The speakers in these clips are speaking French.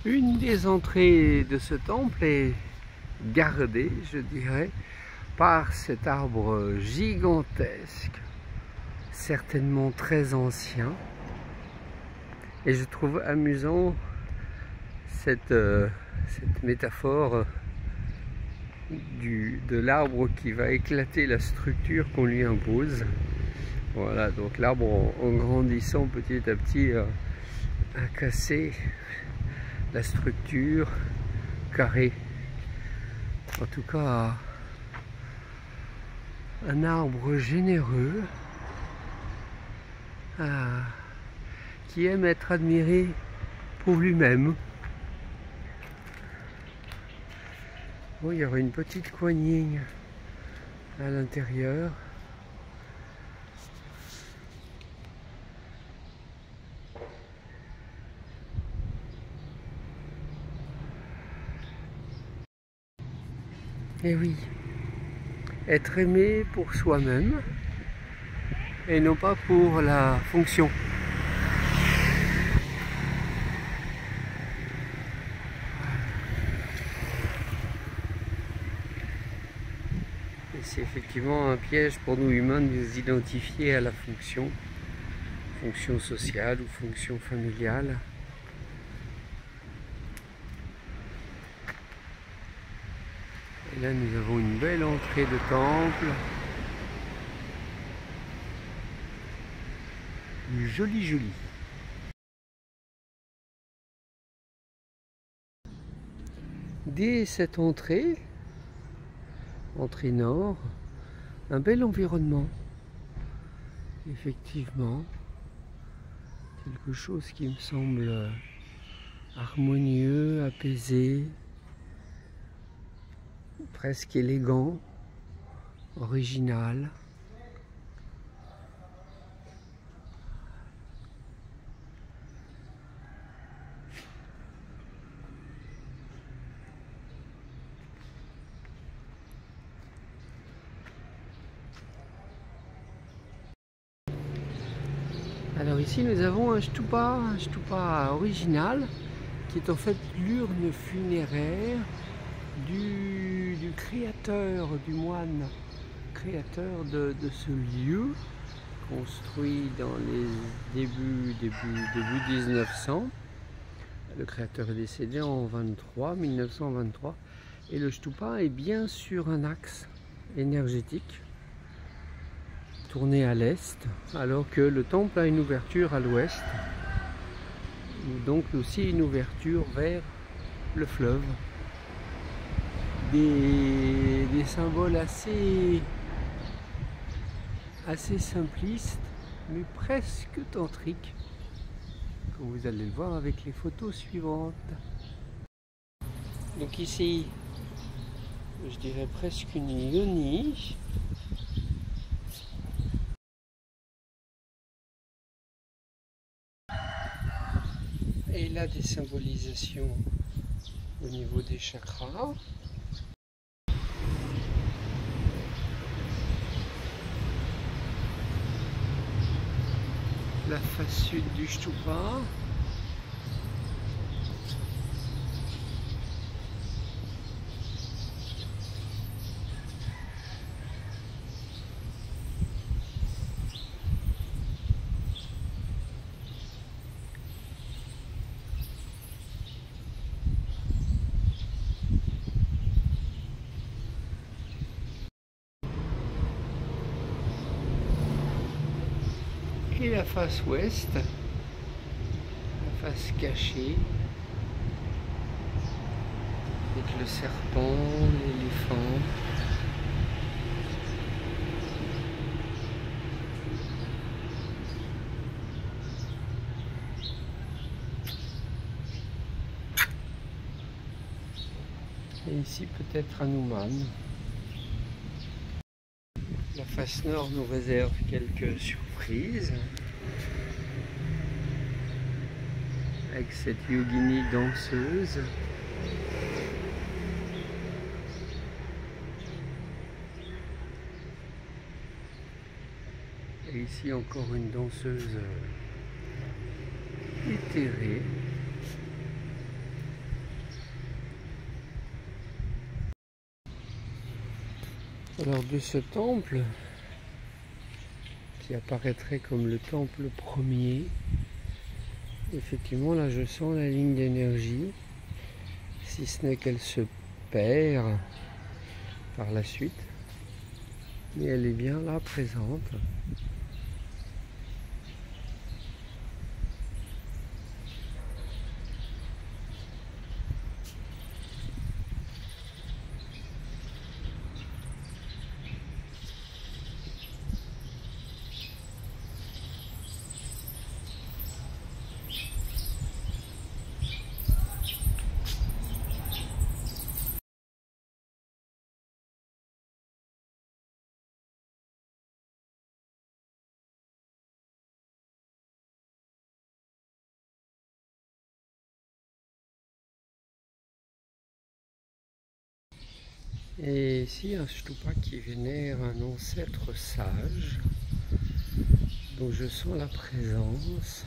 Une des entrées de ce temple est gardée, je dirais, par cet arbre gigantesque, certainement très ancien. Et je trouve amusant cette métaphore de l'arbre qui va éclater la structure qu'on lui impose. Voilà, donc l'arbre en grandissant petit à petit a cassé la structure carrée. En tout cas, un arbre généreux qui aime être admiré pour lui-même. Bon, il y aura une petite coignée à l'intérieur. Et oui, être aimé pour soi-même et non pas pour la fonction. Et c'est effectivement un piège pour nous humains de nous identifier à la fonction sociale ou fonction familiale. Et là, nous avons une belle entrée de temple. Joli. Dès cette entrée nord, un bel environnement. Effectivement, quelque chose qui me semble harmonieux, apaisé, presque élégant, original. Alors ici nous avons un stupa original qui est en fait l'urne funéraire du créateur, du moine créateur de ce lieu, construit dans les début 1900. Le créateur est décédé en 1923, et le stupa est bien sur un axe énergétique tourné à l'est, alors que le temple a une ouverture à l'ouest, donc aussi une ouverture vers le fleuve. Des symboles assez simplistes, mais presque tantriques, comme vous allez le voir avec les photos suivantes. Donc ici, je dirais presque une yoni. Et là, des symbolisations au niveau des chakras. La face sud du stupa. Et la face ouest, la face cachée, avec le serpent, l'éléphant. Et ici peut-être Hanuman. La face nord nous réserve quelques surprises, avec cette yogini danseuse. Et ici encore une danseuse éthérée. Alors de ce temple, qui apparaîtrait comme le temple premier, effectivement là je sens la ligne d'énergie, si ce n'est qu'elle se perd par la suite, mais elle est bien là présente. Et ici un stupa qui vénère un ancêtre sage, dont je sens la présence.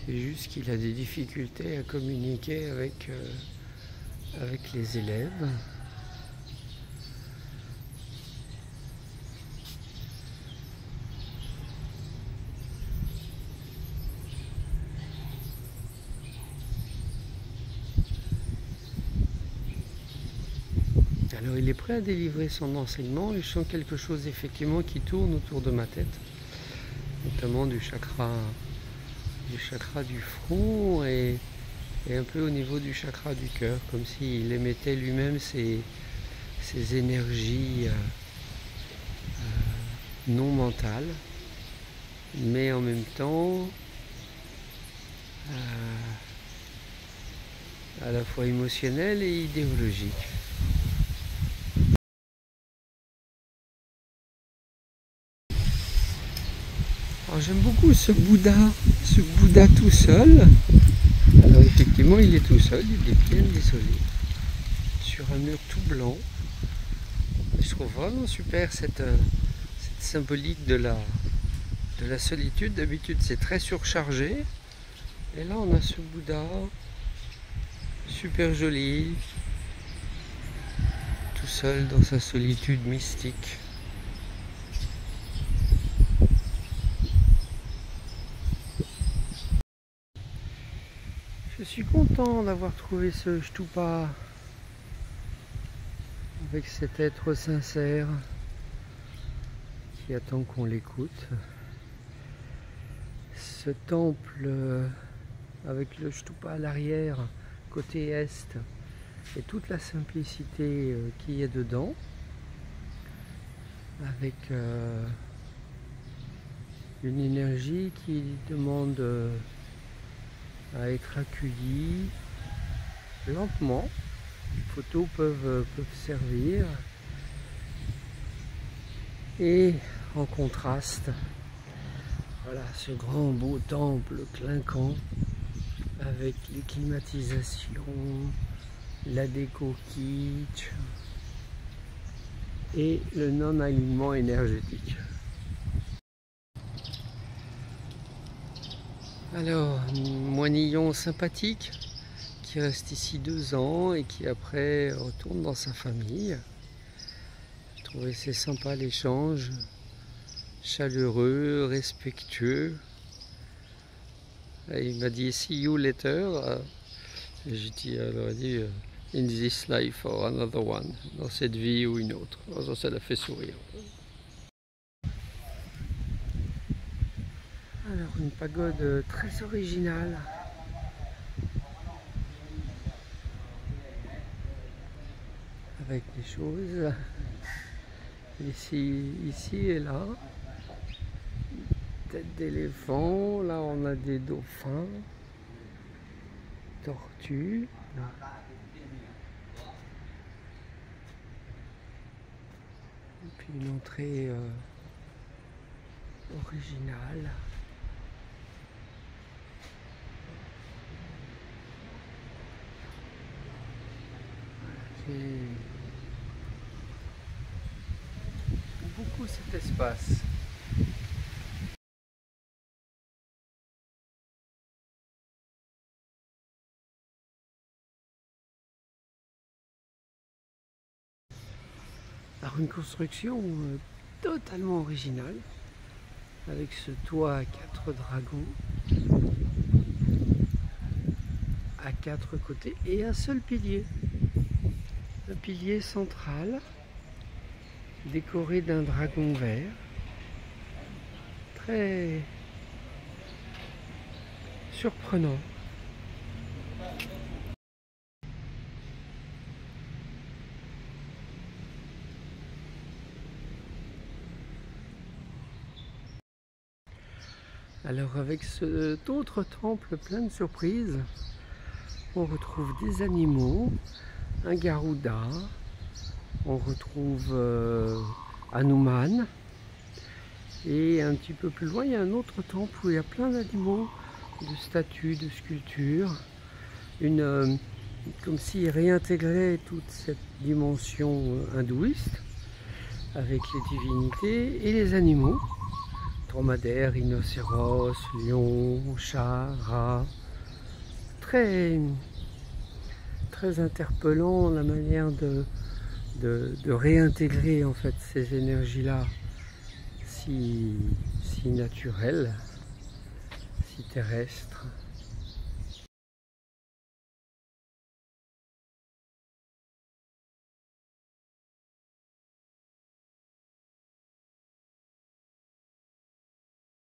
C'est juste qu'il a des difficultés à communiquer avec les élèves. Alors il est prêt à délivrer son enseignement et je sens quelque chose effectivement qui tourne autour de ma tête, notamment du chakra du front et un peu au niveau du chakra du cœur, comme s'il émettait lui-même ses énergies non mentales, mais en même temps à la fois émotionnelles et idéologiques. Alors j'aime beaucoup ce Bouddha tout seul. Alors effectivement il est tout seul, il est bien isolé, sur un mur tout blanc. Je trouve vraiment super cette symbolique de la solitude. D'habitude c'est très surchargé. Et là on a ce Bouddha, super joli, tout seul dans sa solitude mystique. Je suis content d'avoir trouvé ce stupa avec cet être sincère qui attend qu'on l'écoute. Ce temple avec le stupa à l'arrière, côté est, et toute la simplicité qu'il y a dedans, avec une énergie qui demande à être accueillie lentement. Les photos peuvent servir, et en contraste, voilà ce grand beau temple clinquant avec les climatisations, la déco kitsch et le non-alignement énergétique. Alors, moinillon sympathique qui reste ici 2 ans et qui après retourne dans sa famille. Je trouvais c'est sympa l'échange, chaleureux, respectueux. Et il m'a dit see you later. J'ai dit, alors il dit in this life or another one, dans cette vie ou une autre. Alors ça l'a fait sourire. Alors une pagode très originale. Avec des choses ici et là. Tête d'éléphant, là on a des dauphins, tortues. Et puis une entrée originale. J'aime beaucoup cet espace. Alors une construction totalement originale, avec ce toit à 4 dragons, à 4 côtés, et un seul pilier. Un pilier central, décoré d'un dragon vert, très surprenant. Alors avec cet autre temple plein de surprises, on retrouve des animaux, un Garuda, on retrouve Hanuman, et un petit peu plus loin il y a un autre temple où il y a plein d'animaux, de statues, de sculptures, comme s'il réintégrait toute cette dimension hindouiste avec les divinités et les animaux. Dromadaires, rhinocéros, lions, chats, rats. Très interpellant la manière de réintégrer en fait ces énergies-là si naturelles, si terrestres.